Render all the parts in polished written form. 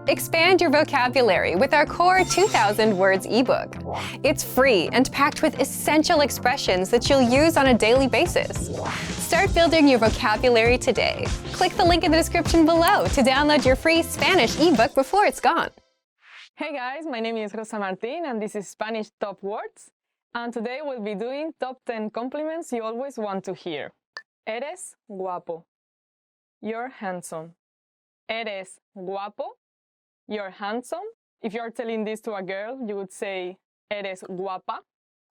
Expand your vocabulary with our core 2,000 words ebook. It's free and packed with essential expressions that you'll use on a daily basis. Start building your vocabulary today. Click the link in the description below to download your free Spanish ebook before it's gone. Hey guys, my name is Rosa Martin and this is Spanish Top Words. And today we'll be doing top 10 compliments you always want to hear. Eres guapo. You're handsome. Eres guapo. You're handsome. If you're telling this to a girl, you would say eres guapa.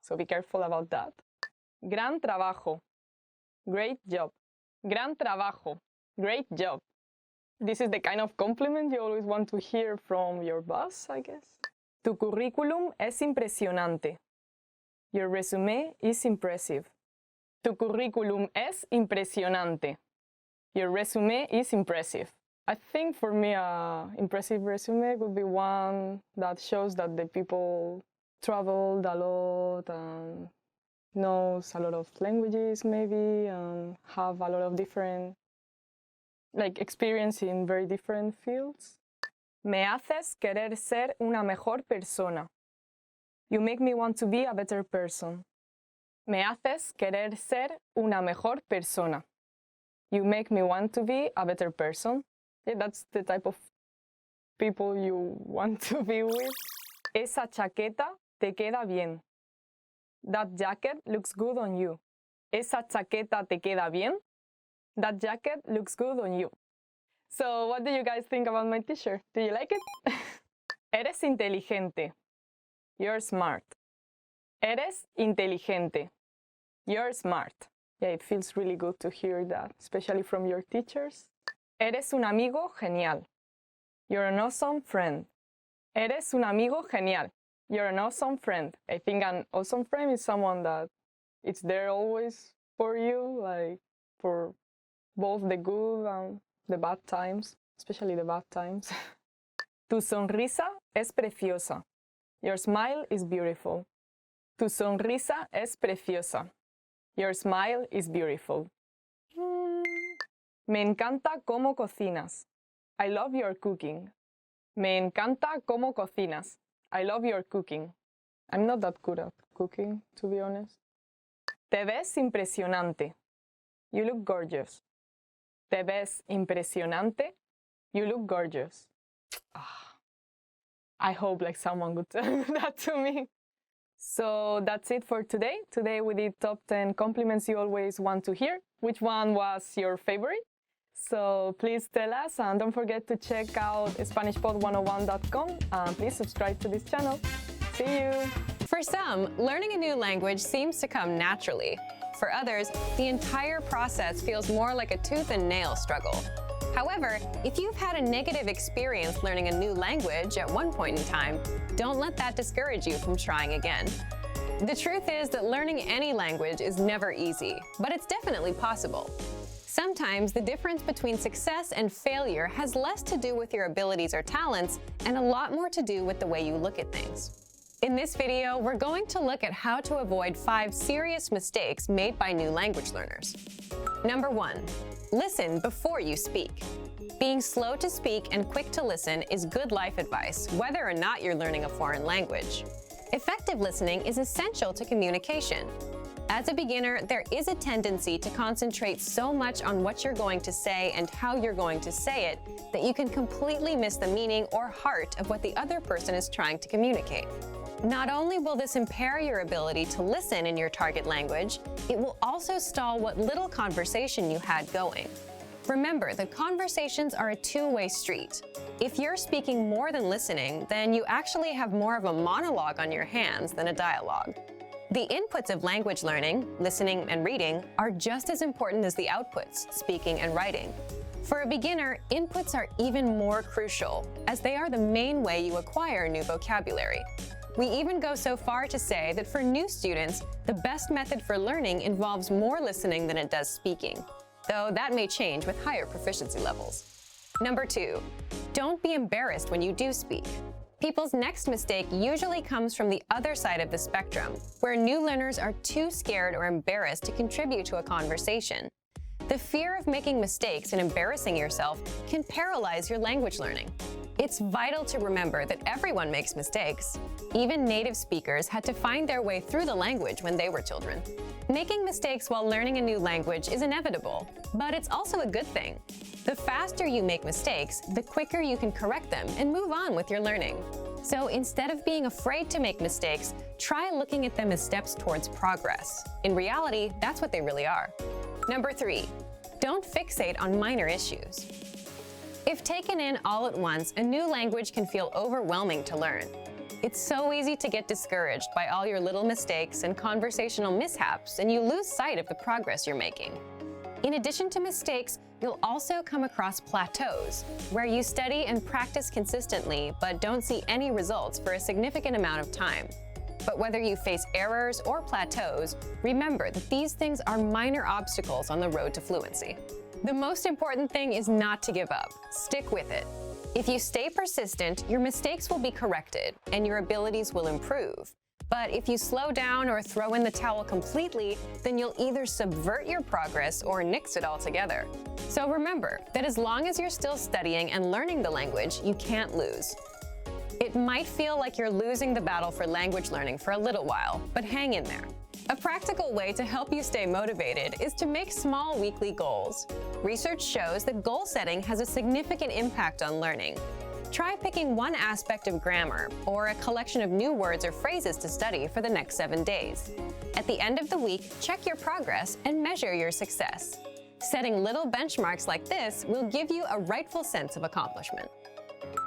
So be careful about that. Gran trabajo. Great job. Gran trabajo. Great job. This is the kind of compliment you always want to hear from your boss, I guess. Tu currículum es impresionante. Your resume is impressive. Tu currículum es impresionante. Your resume is impressive. I think for me, an impressive resume would be one that shows that the people traveled a lot and knows a lot of languages maybe and have a lot of different experience in very different fields. Me haces querer ser una mejor persona. You make me want to be a better person. Me haces querer ser una mejor persona. You make me want to be a better person. Yeah, that's the type of people you want to be with. Esa chaqueta te queda bien. That jacket looks good on you. Esa chaqueta te queda bien. That jacket looks good on you. So what do you guys think about my t-shirt? Do you like it? Eres inteligente. You're smart. Eres inteligente. You're smart. Yeah, it feels really good to hear that, especially from your teachers. Eres un amigo genial. You're an awesome friend. Eres un amigo genial. You're an awesome friend. I think an awesome friend is someone that it's there always for you, like for both the good and the bad times, especially the bad times. Tu sonrisa es preciosa. Your smile is beautiful. Tu sonrisa es preciosa. Your smile is beautiful. Me encanta cómo cocinas. I love your cooking. Me encanta cómo cocinas. I love your cooking. I'm not that good at cooking, to be honest. Te ves impresionante. You look gorgeous. Te ves impresionante. You look gorgeous. I hope someone would tell that to me. So that's it for today. Today we did top 10 compliments you always want to hear. Which one was your favorite? So please tell us, and don't forget to check out SpanishPod101.com and please subscribe to this channel. See you! For some, learning a new language seems to come naturally. For others, the entire process feels more like a tooth and nail struggle. However, if you've had a negative experience learning a new language at one point in time, don't let that discourage you from trying again. The truth is that learning any language is never easy, but it's definitely possible. Sometimes the difference between success and failure has less to do with your abilities or talents and a lot more to do with the way you look at things. In this video, we're going to look at how to avoid 5 serious mistakes made by new language learners. Number 1, listen before you speak. Being slow to speak and quick to listen is good life advice, whether or not you're learning a foreign language. Effective listening is essential to communication. As a beginner, there is a tendency to concentrate so much on what you're going to say and how you're going to say it that you can completely miss the meaning or heart of what the other person is trying to communicate. Not only will this impair your ability to listen in your target language, it will also stall what little conversation you had going. Remember that conversations are a two-way street. If you're speaking more than listening, then you actually have more of a monologue on your hands than a dialogue. The inputs of language learning, listening and reading, are just as important as the outputs, speaking and writing. For a beginner, inputs are even more crucial, as they are the main way you acquire new vocabulary. We even go so far to say that for new students, the best method for learning involves more listening than it does speaking, though that may change with higher proficiency levels. Number 2, don't be embarrassed when you do speak. People's next mistake usually comes from the other side of the spectrum, where new learners are too scared or embarrassed to contribute to a conversation. The fear of making mistakes and embarrassing yourself can paralyze your language learning. It's vital to remember that everyone makes mistakes. Even native speakers had to find their way through the language when they were children. Making mistakes while learning a new language is inevitable, but it's also a good thing. The faster you make mistakes, the quicker you can correct them and move on with your learning. So instead of being afraid to make mistakes, try looking at them as steps towards progress. In reality, that's what they really are. Number 3, don't fixate on minor issues. If taken in all at once, a new language can feel overwhelming to learn. It's so easy to get discouraged by all your little mistakes and conversational mishaps, and you lose sight of the progress you're making. In addition to mistakes, you'll also come across plateaus, where you study and practice consistently but don't see any results for a significant amount of time. But whether you face errors or plateaus, remember that these things are minor obstacles on the road to fluency. The most important thing is not to give up. Stick with it. If you stay persistent, your mistakes will be corrected and your abilities will improve. But if you slow down or throw in the towel completely, then you'll either subvert your progress or nix it altogether. So remember that as long as you're still studying and learning the language, you can't lose. It might feel like you're losing the battle for language learning for a little while, but hang in there. A practical way to help you stay motivated is to make small weekly goals. Research shows that goal setting has a significant impact on learning. Try picking one aspect of grammar or a collection of new words or phrases to study for the next 7 days. At the end of the week, check your progress and measure your success. Setting little benchmarks like this will give you a rightful sense of accomplishment.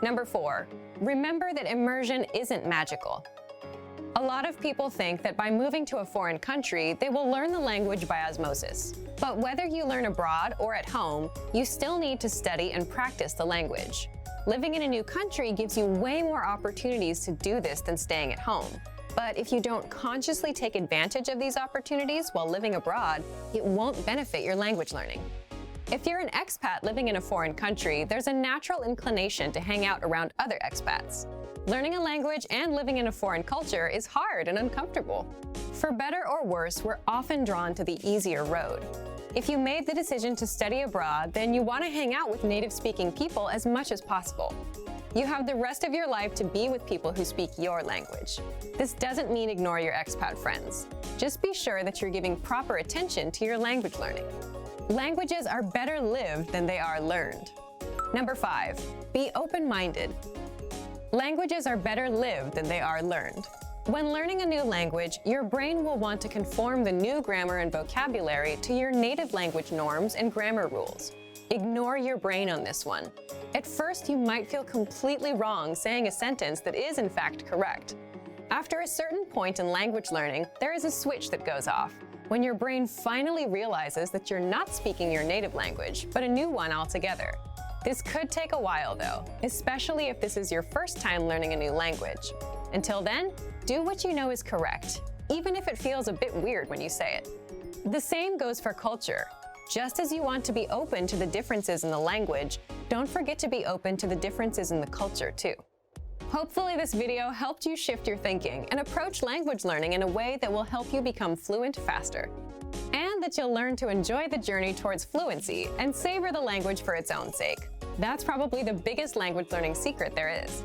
Number 4, remember that immersion isn't magical. A lot of people think that by moving to a foreign country, they will learn the language by osmosis. But whether you learn abroad or at home, you still need to study and practice the language. Living in a new country gives you way more opportunities to do this than staying at home. But if you don't consciously take advantage of these opportunities while living abroad, it won't benefit your language learning. If you're an expat living in a foreign country, there's a natural inclination to hang out around other expats. Learning a language and living in a foreign culture is hard and uncomfortable. For better or worse, we're often drawn to the easier road. If you made the decision to study abroad, then you want to hang out with native-speaking people as much as possible. You have the rest of your life to be with people who speak your language. This doesn't mean ignore your expat friends. Just be sure that you're giving proper attention to your language learning. Languages are better lived than they are learned. Number 5, be open-minded. Languages are better lived than they are learned. When learning a new language, your brain will want to conform the new grammar and vocabulary to your native language norms and grammar rules. Ignore your brain on this one. At first, you might feel completely wrong saying a sentence that is in fact correct. After a certain point in language learning, there is a switch that goes off, when your brain finally realizes that you're not speaking your native language, but a new one altogether. This could take a while though, especially if this is your first time learning a new language. Until then, do what you know is correct, even if it feels a bit weird when you say it. The same goes for culture. Just as you want to be open to the differences in the language, don't forget to be open to the differences in the culture too. Hopefully this video helped you shift your thinking and approach language learning in a way that will help you become fluent faster. And that you'll learn to enjoy the journey towards fluency and savor the language for its own sake. That's probably the biggest language learning secret there is.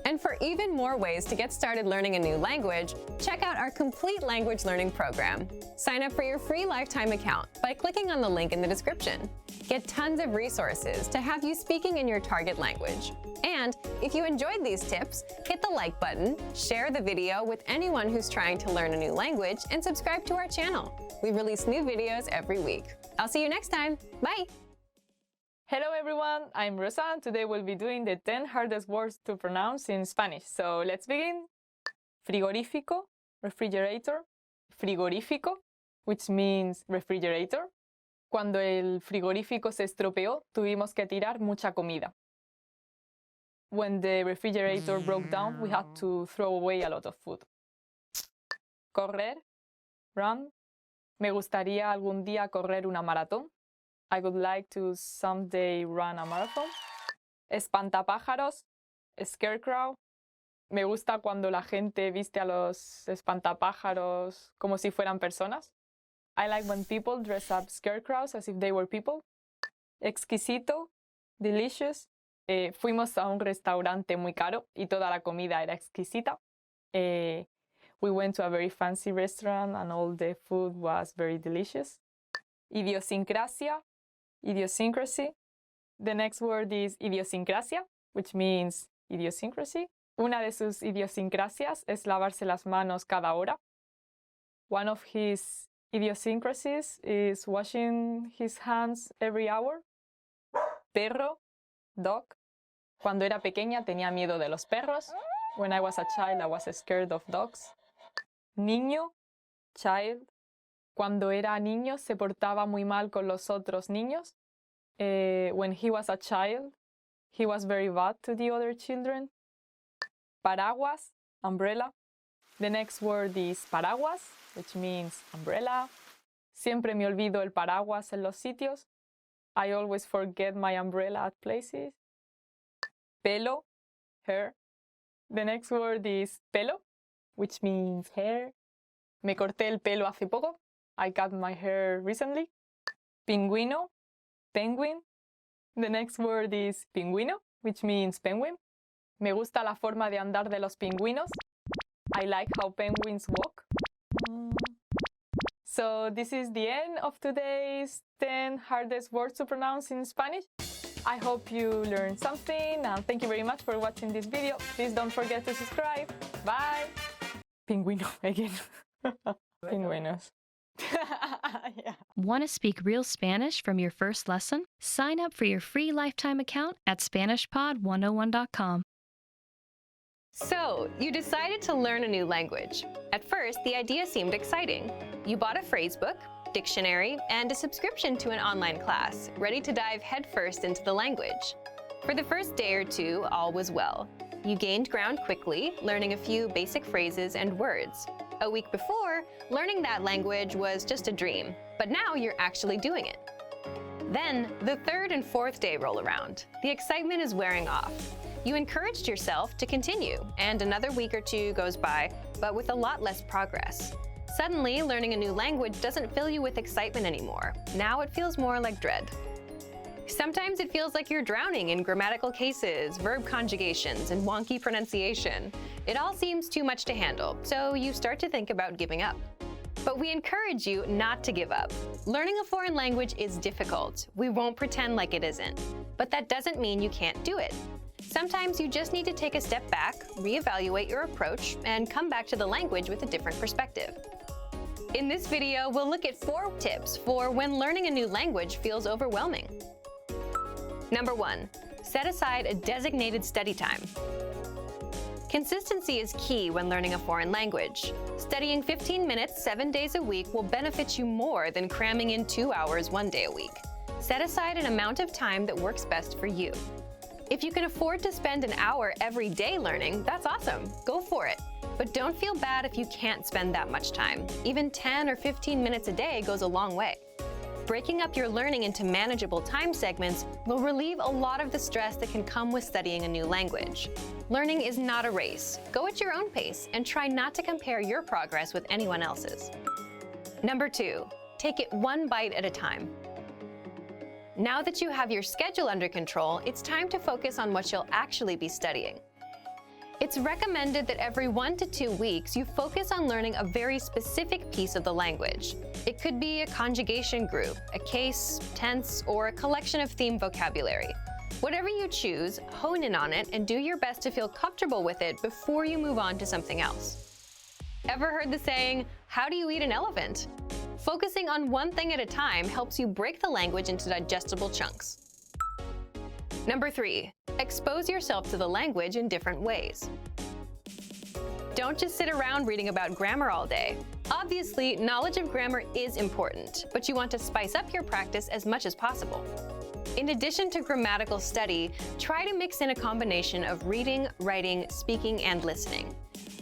And for even more ways to get started learning a new language, check out our complete language learning program. Sign up for your free lifetime account by clicking on the link in the description. Get tons of resources to have you speaking in your target language. And if you enjoyed these tips, hit the like button, share the video with anyone who's trying to learn a new language, and subscribe to our channel. We release new videos every week. I'll see you next time. Bye! Hello everyone, I'm Rosa, and today we'll be doing the 10 hardest words to pronounce in Spanish. So let's begin. Frigorífico, refrigerator. Frigorífico, which means refrigerator. Cuando el frigorífico se estropeó, tuvimos que tirar mucha comida. When the refrigerator broke down, we had to throw away a lot of food. Correr, run. Me gustaría algún día correr una maratón. I would like to someday run a marathon. Espantapájaros, scarecrow. Me gusta cuando la gente viste a los espantapájaros como si fueran personas. I like when people dress up scarecrows as if they were people. Exquisito, delicious. Fuimos a un restaurante muy caro y toda la comida era exquisita. We went to a very fancy restaurant and all the food was very delicious. Idiosincrasia, idiosyncrasy. The next word is idiosincrasia, which means idiosyncrasy. Una de sus idiosincrasias es lavarse las manos cada hora. One of his idiosyncrasies is washing his hands every hour. Perro, dog. Cuando era pequeña tenía miedo de los perros. When I was a child, I was scared of dogs. Niño, child. Cuando era niño se portaba muy mal con los otros niños. When he was a child, he was very bad to the other children. Paraguas, umbrella. The next word is paraguas, which means umbrella. Siempre me olvido el paraguas en los sitios. I always forget my umbrella at places. Pelo, hair. The next word is pelo, which means hair. Me corté el pelo hace poco. I cut my hair recently. Pingüino, penguin. The next word is pingüino, which means penguin. Me gusta la forma de andar de los pingüinos. I like how penguins walk. So this is the end of today's 10 hardest words to pronounce in Spanish. I hope you learned something and thank you very much for watching this video. Please don't forget to subscribe. Bye. Pingüino again. Pingüinos. Yeah. Want to speak real Spanish from your first lesson? Sign up for your free lifetime account at SpanishPod101.com. So, you decided to learn a new language. At first, the idea seemed exciting. You bought a phrasebook, dictionary, and a subscription to an online class, ready to dive headfirst into the language. For the first day or two, all was well. You gained ground quickly, learning a few basic phrases and words. A week before, learning that language was just a dream, but now you're actually doing it. Then, the third and fourth day roll around. The excitement is wearing off. You encouraged yourself to continue, and another week or two goes by, but with a lot less progress. Suddenly, learning a new language doesn't fill you with excitement anymore. Now it feels more like dread. Sometimes it feels like you're drowning in grammatical cases, verb conjugations, and wonky pronunciation. It all seems too much to handle, so you start to think about giving up. But we encourage you not to give up. Learning a foreign language is difficult. We won't pretend like it isn't. But that doesn't mean you can't do it. Sometimes you just need to take a step back, reevaluate your approach, and come back to the language with a different perspective. In this video, we'll look at 4 tips for when learning a new language feels overwhelming. Number 1, set aside a designated study time. Consistency is key when learning a foreign language. Studying 15 minutes 7 days a week will benefit you more than cramming in 2 hours 1 day a week. Set aside an amount of time that works best for you. If you can afford to spend an hour every day learning, that's awesome. Go for it. But don't feel bad if you can't spend that much time. Even 10 or 15 minutes a day goes a long way. Breaking up your learning into manageable time segments will relieve a lot of the stress that can come with studying a new language. Learning is not a race. Go at your own pace and try not to compare your progress with anyone else's. Number 2, take it one bite at a time. Now that you have your schedule under control, it's time to focus on what you'll actually be studying. It's recommended that every 1 to 2 weeks you focus on learning a very specific piece of the language. It could be a conjugation group, a case, tense, or a collection of theme vocabulary. Whatever you choose, hone in on it and do your best to feel comfortable with it before you move on to something else. Ever heard the saying, "How do you eat an elephant?" Focusing on one thing at a time helps you break the language into digestible chunks. Number 3, expose yourself to the language in different ways. Don't just sit around reading about grammar all day. Obviously, knowledge of grammar is important, but you want to spice up your practice as much as possible. In addition to grammatical study, try to mix in a combination of reading, writing, speaking, and listening.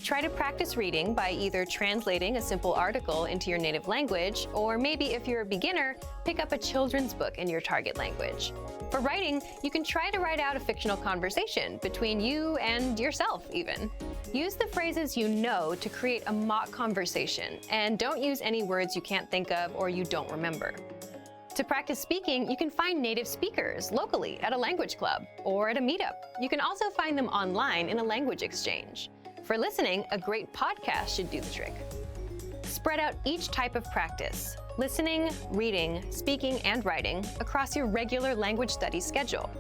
Try to practice reading by either translating a simple article into your native language, or maybe if you're a beginner, pick up a children's book in your target language. For writing, you can try to write out a fictional conversation between you and yourself, even. Use the phrases you know to create a mock conversation, and don't use any words you can't think of or you don't remember. To practice speaking, you can find native speakers locally at a language club or at a meetup. You can also find them online in a language exchange. For listening, a great podcast should do the trick. Spread out each type of practice, listening, reading, speaking, and writing, across your regular language study schedule.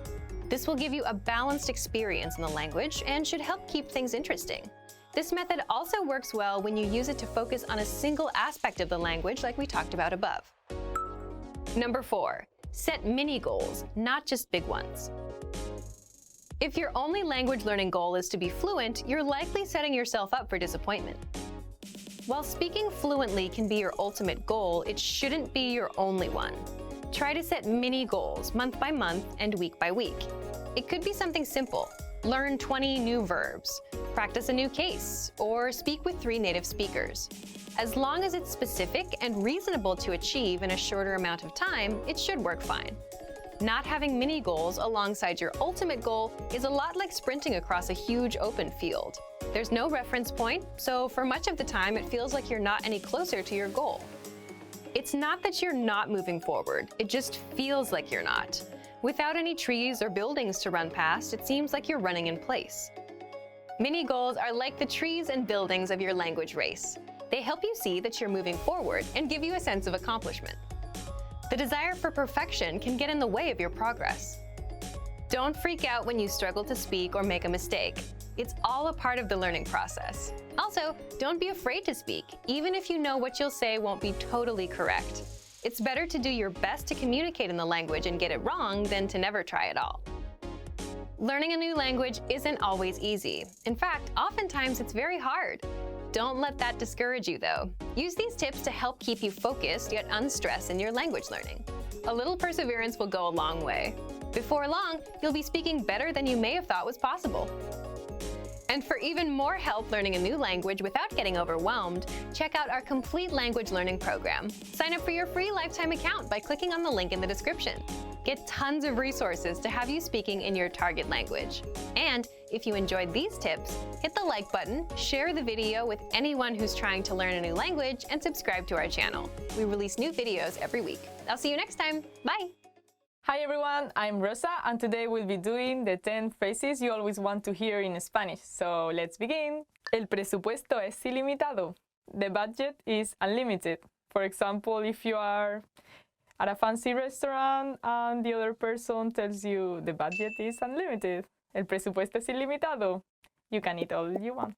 This will give you a balanced experience in the language and should help keep things interesting. This method also works well when you use it to focus on a single aspect of the language like we talked about above. Number 4, set mini goals, not just big ones. If your only language learning goal is to be fluent, you're likely setting yourself up for disappointment. While speaking fluently can be your ultimate goal, it shouldn't be your only one. Try to set mini goals month by month and week by week. It could be something simple. Learn 20 new verbs, practice a new case, or speak with 3 native speakers. As long as it's specific and reasonable to achieve in a shorter amount of time, it should work fine. Not having mini goals alongside your ultimate goal is a lot like sprinting across a huge open field. There's no reference point, so for much of the time it feels like you're not any closer to your goal. It's not that you're not moving forward, it just feels like you're not. Without any trees or buildings to run past, it seems like you're running in place. Mini goals are like the trees and buildings of your language race. They help you see that you're moving forward and give you a sense of accomplishment. The desire for perfection can get in the way of your progress. Don't freak out when you struggle to speak or make a mistake. It's all a part of the learning process. Also, don't be afraid to speak, even if you know what you'll say won't be totally correct. It's better to do your best to communicate in the language and get it wrong than to never try at all. Learning a new language isn't always easy. In fact, oftentimes it's very hard. Don't let that discourage you, though. Use these tips to help keep you focused yet unstressed in your language learning. A little perseverance will go a long way. Before long, you'll be speaking better than you may have thought was possible. And for even more help learning a new language without getting overwhelmed, check out our complete language learning program. Sign up for your free lifetime account by clicking on the link in the description. Get tons of resources to have you speaking in your target language. And if you enjoyed these tips, hit the like button, share the video with anyone who's trying to learn a new language, and subscribe to our channel. We release new videos every week. I'll see you next time. Bye! Hi everyone, I'm Rosa, and today we'll be doing the 10 phrases you always want to hear in Spanish. So let's begin. El presupuesto es ilimitado. The budget is unlimited. For example, if you are at a fancy restaurant and the other person tells you the budget is unlimited. El presupuesto es ilimitado. You can eat all you want.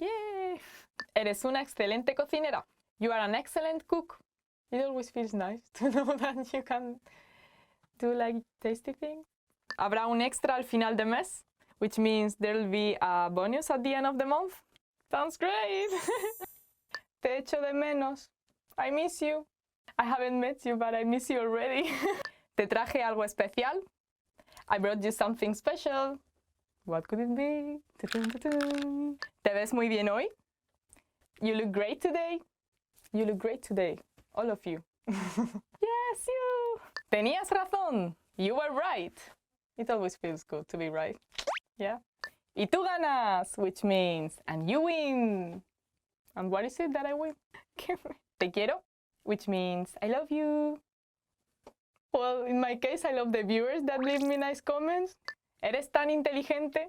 Yay! Eres una excelente cocinera. You are an excellent cook. It always feels nice to know that you can do like tasty things. Habrá un extra al final de mes, which means there'll be a bonus at the end of the month. Sounds great! Te echo de menos. I miss you. I haven't met you, but I miss you already. Te traje algo especial. I brought you something special. What could it be? Te ves muy bien hoy. You look great today. You look great today. All of you. Yes, you. Tenías razón. You were right. It always feels good to be right. Yeah. Y tú ganas, which means, and you win. And what is it that I win? Te quiero, which means I love you. Well, in my case, I love the viewers that leave me nice comments. Eres tan inteligente,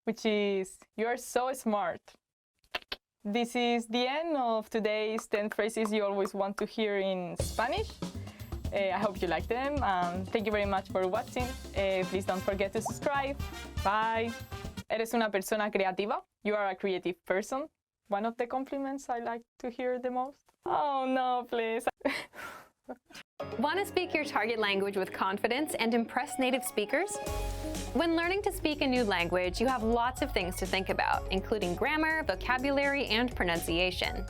which is you are so smart. This is the end of today's 10 phrases you always want to hear in Spanish. I hope you like them, and thank you very much for watching. Please don't forget to subscribe. Bye. Eres una persona creativa. You are a creative person. One of the compliments I like to hear the most. Oh no, please. Want to speak your target language with confidence and impress native speakers? When learning to speak a new language, you have lots of things to think about, including grammar, vocabulary, and pronunciation.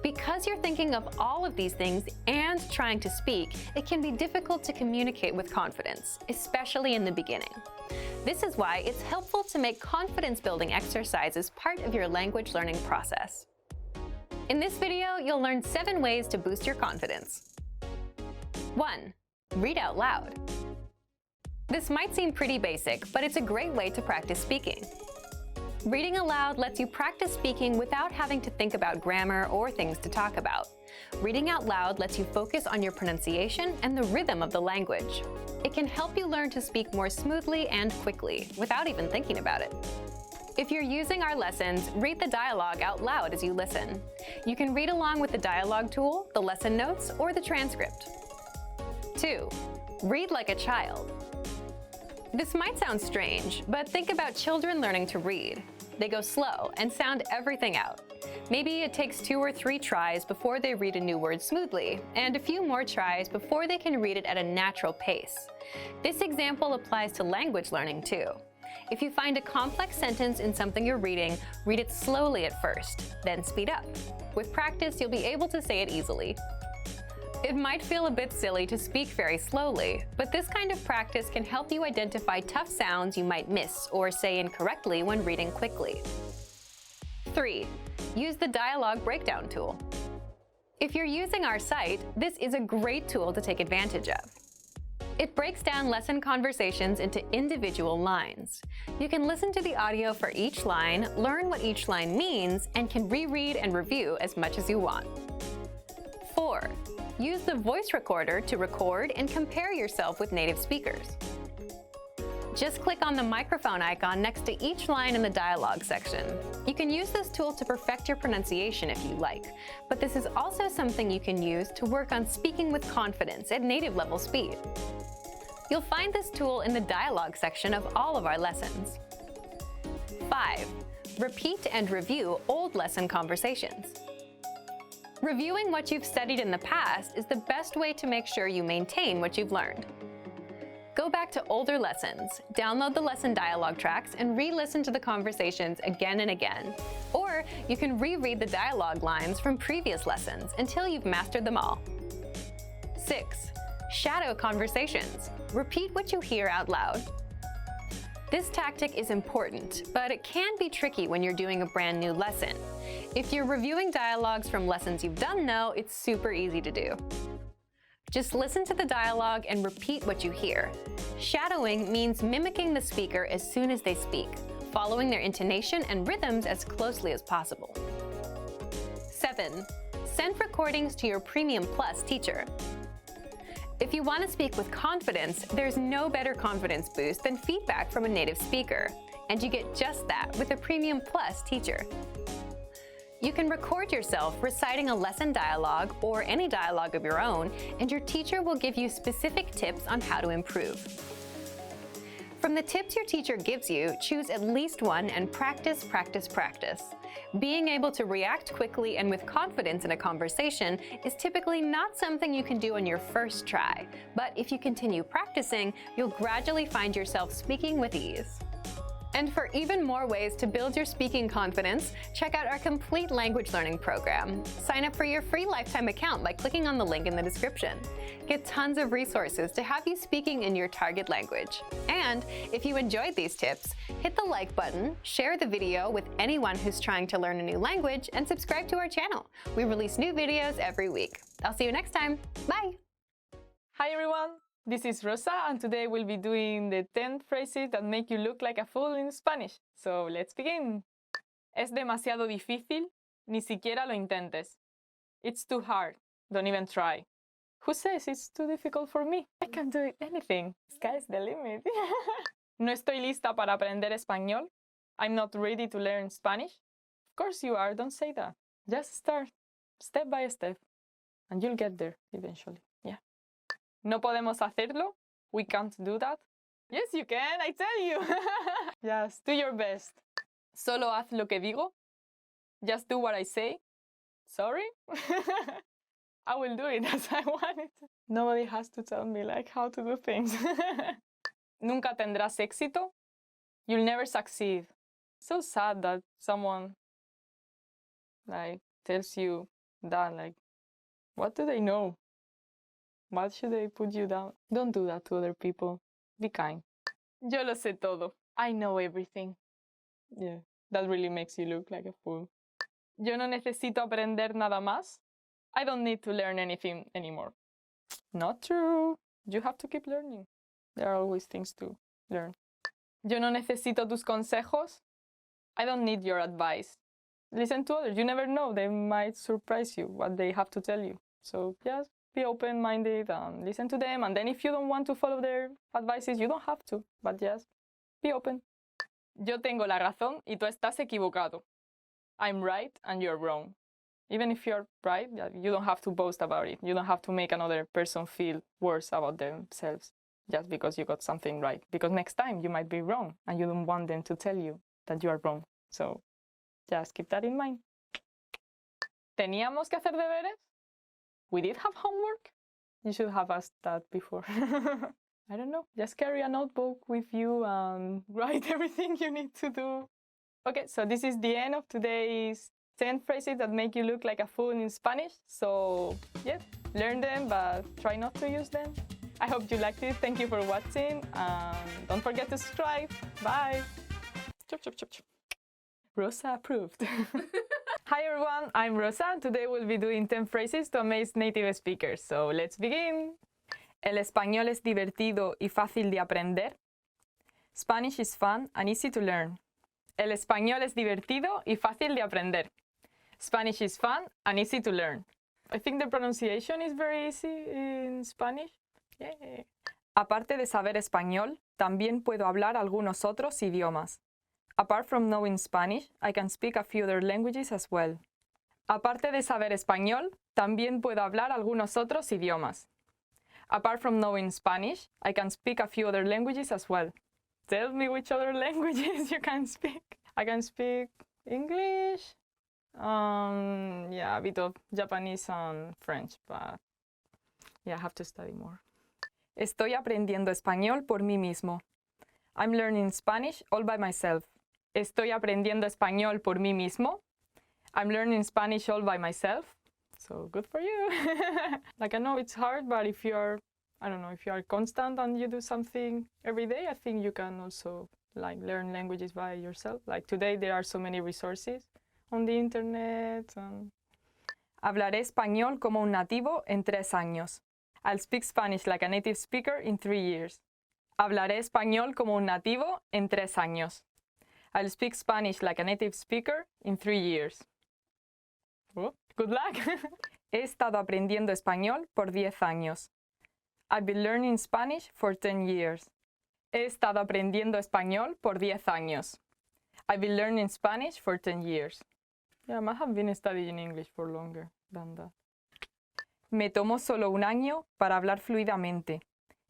Because you're thinking of all of these things and trying to speak, it can be difficult to communicate with confidence, especially in the beginning. This is why it's helpful to make confidence-building exercises part of your language learning process. In this video, you'll learn 7 ways to boost your confidence. 1. Read out loud. This might seem pretty basic, but it's a great way to practice speaking. Reading aloud lets you practice speaking without having to think about grammar or things to talk about. Reading out loud lets you focus on your pronunciation and the rhythm of the language. It can help you learn to speak more smoothly and quickly, without even thinking about it. If you're using our lessons, read the dialogue out loud as you listen. You can read along with the dialogue tool, the lesson notes, or the transcript. 2. Read like a child. This might sound strange, but think about children learning to read. They go slow and sound everything out. Maybe it takes 2 or 3 tries before they read a new word smoothly, and a few more tries before they can read it at a natural pace. This example applies to language learning too. If you find a complex sentence in something you're reading, read it slowly at first, then speed up. With practice, you'll be able to say it easily. It might feel a bit silly to speak very slowly, but this kind of practice can help you identify tough sounds you might miss or say incorrectly when reading quickly. 3. Use the dialogue breakdown tool. If you're using our site, this is a great tool to take advantage of. It breaks down lesson conversations into individual lines. You can listen to the audio for each line, learn what each line means, and can reread and review as much as you want. 4. Use the voice recorder to record and compare yourself with native speakers. Just click on the microphone icon next to each line in the dialogue section. You can use this tool to perfect your pronunciation if you like, but this is also something you can use to work on speaking with confidence at native level speed. You'll find this tool in the dialogue section of all of our lessons. 5. Repeat and review old lesson conversations. Reviewing what you've studied in the past is the best way to make sure you maintain what you've learned. Go back to older lessons, download the lesson dialogue tracks, and re-listen to the conversations again and again. Or you can reread the dialogue lines from previous lessons until you've mastered them all. 6. Shadow conversations. Repeat what you hear out loud. This tactic is important, but it can be tricky when you're doing a brand new lesson. If you're reviewing dialogues from lessons you've done though, it's super easy to do. Just listen to the dialogue and repeat what you hear. Shadowing means mimicking the speaker as soon as they speak, following their intonation and rhythms as closely as possible. 7. Send recordings to your Premium Plus teacher. If you want to speak with confidence, there's no better confidence boost than feedback from a native speaker, and you get just that with a Premium Plus teacher. You can record yourself reciting a lesson dialogue or any dialogue of your own, and your teacher will give you specific tips on how to improve. From the tips your teacher gives you, choose at least one and practice, practice, practice. Being able to react quickly and with confidence in a conversation is typically not something you can do on your first try, but if you continue practicing, you'll gradually find yourself speaking with ease. And for even more ways to build your speaking confidence, check out our complete language learning program. Sign up for your free lifetime account by clicking on the link in the description. Get tons of resources to have you speaking in your target language. And if you enjoyed these tips, hit the like button, share the video with anyone who's trying to learn a new language, and subscribe to our channel. We release new videos every week. I'll see you next time. Bye! Hi everyone, this is Rosa, and today we'll be doing the 10 phrases that make you look like a fool in Spanish. So let's begin. Es demasiado difícil, ni siquiera lo intentes. It's too hard, don't even try. Who says it's too difficult for me? I can do anything. Sky's the limit. No estoy lista para aprender español. I'm not ready to learn Spanish. Of course you are, don't say that. Just start, step by step, and you'll get there eventually. Yeah. No podemos hacerlo. We can't do that. Yes, you can, I tell you. Just do your best. Solo haz lo que digo. Just do what I say. Sorry? I will do it as I want it. Nobody has to tell me like how to do things. Nunca tendrás éxito. You'll never succeed. So sad that someone like tells you that, like, what do they know? Why should they put you down? Don't do that to other people. Be kind. Yo lo sé todo. I know everything. Yeah, that really makes you look like a fool. Yo no necesito aprender nada más. I don't need to learn anything anymore. Not true. You have to keep learning. There are always things to learn. Yo no necesito tus consejos. I don't need your advice. listen to others. You never know, they might surprise you what they have to tell you. So just be open-minded and listen to them. And then if you don't want to follow their advices, you don't have to, but just be open. Yo tengo la razón y tú estás equivocado. I'm right and you're wrong. Even if you're right, you don't have to boast about it. You don't have to make another person feel worse about themselves just because you got something right. Because next time you might be wrong and you don't want them to tell you that you are wrong. So just keep that in mind. ¿Teníamos que hacer deberes? We did have homework? You should have asked that before. I don't know. Just carry a notebook with you and write everything you need to do. Okay, so this is the end of today's 10 phrases that make you look like a fool in Spanish. So, yeah, learn them, but try not to use them. I hope you liked it. Thank you for watching. Don't forget to subscribe. Bye. Chop, chop, chop, chop. Rosa approved. Hi everyone, I'm Rosa, and today we'll be doing 10 phrases to amaze native speakers. So let's begin. El español es divertido y fácil de aprender. Spanish is fun and easy to learn. El español es divertido y fácil de aprender. Spanish is fun and easy to learn. I think the pronunciation is very easy in Spanish. Yeah. Aparte de saber español, también puedo hablar algunos otros idiomas. Apart from knowing Spanish, I can speak a few other languages as well. Aparte de saber español, también puedo hablar algunos otros idiomas. Apart from knowing Spanish, I can speak a few other languages as well. Tell me which other languages you can speak. I can speak English, a bit of Japanese and French, but yeah, I have to study more. Estoy aprendiendo español por mí mismo. I'm learning Spanish all by myself. Estoy aprendiendo español por mí mismo. I'm learning Spanish all by myself. So good for you. Like I know it's hard, but if you're, if you are constant and you do something every day, I think you can also learn languages by yourself. Like today there are so many resources on the internet. Hablaré español como un nativo en 3 años. I'll speak Spanish like a native speaker in 3 years. Hablaré español como un nativo en 3 años. I'll speak Spanish like a native speaker in 3 years. Oh, good luck! He estado aprendiendo español por 10 años. I've been learning Spanish for 10 years. He estado aprendiendo español por 10 años. I've been learning Spanish for 10 years. Yeah, I might have been studying English for longer than that. Me tomó solo un año para hablar fluidamente.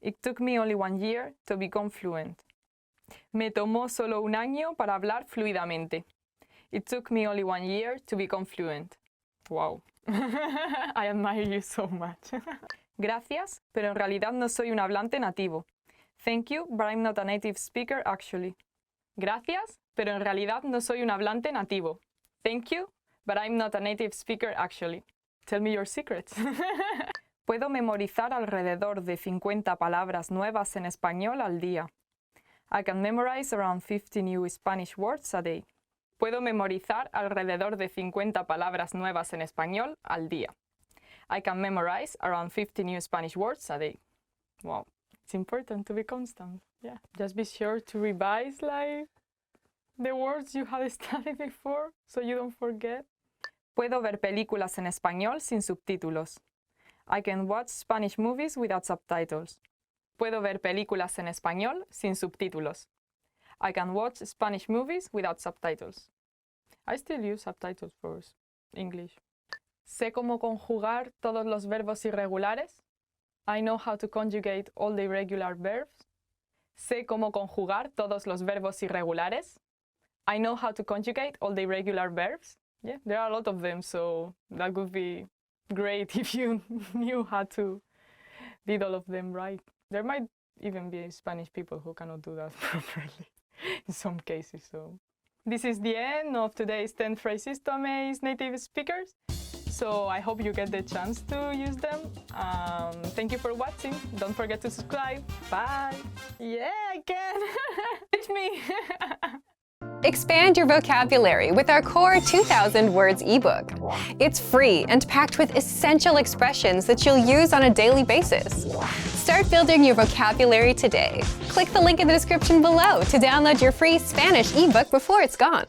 It took me only 1 year to become fluent. Me tomó solo un año para hablar fluidamente. It took me only 1 year to become fluent. Wow. I admire you so much. Gracias, pero en realidad no soy un hablante nativo. Thank you, but I'm not a native speaker actually. Gracias, pero en realidad no soy un hablante nativo. Thank you, but I'm not a native speaker actually. Tell me your secrets. Puedo memorizar alrededor de 50 palabras nuevas en español al día. I can memorize around 50 new Spanish words a day. Puedo memorizar alrededor de 50 palabras nuevas en español al día. I can memorize around 50 new Spanish words a day. Wow, it's important to be constant. Yeah, just be sure to revise the words you had studied before so you don't forget. Puedo ver películas en español sin subtítulos. I can watch Spanish movies without subtitles. Puedo ver películas en español sin subtítulos. I can watch Spanish movies without subtitles. I still use subtitles for English. Sé cómo conjugar todos los verbos irregulares. I know how to conjugate all the irregular verbs. Sé cómo conjugar todos los verbos irregulares. I know how to conjugate all the irregular verbs. Yeah, there are a lot of them, so that would be great if you knew how to did all of them right. There might even be Spanish people who cannot do that properly in some cases. So this is the end of today's 10 phrases to amaze native speakers. So I hope you get the chance to use them. Thank you for watching. Don't forget to subscribe. Bye. Yeah, I can. Teach me. Expand your vocabulary with our Core 2000 Words ebook. It's free and packed with essential expressions that you'll use on a daily basis. Start building your vocabulary today. Click the link in the description below to download your free Spanish ebook before it's gone.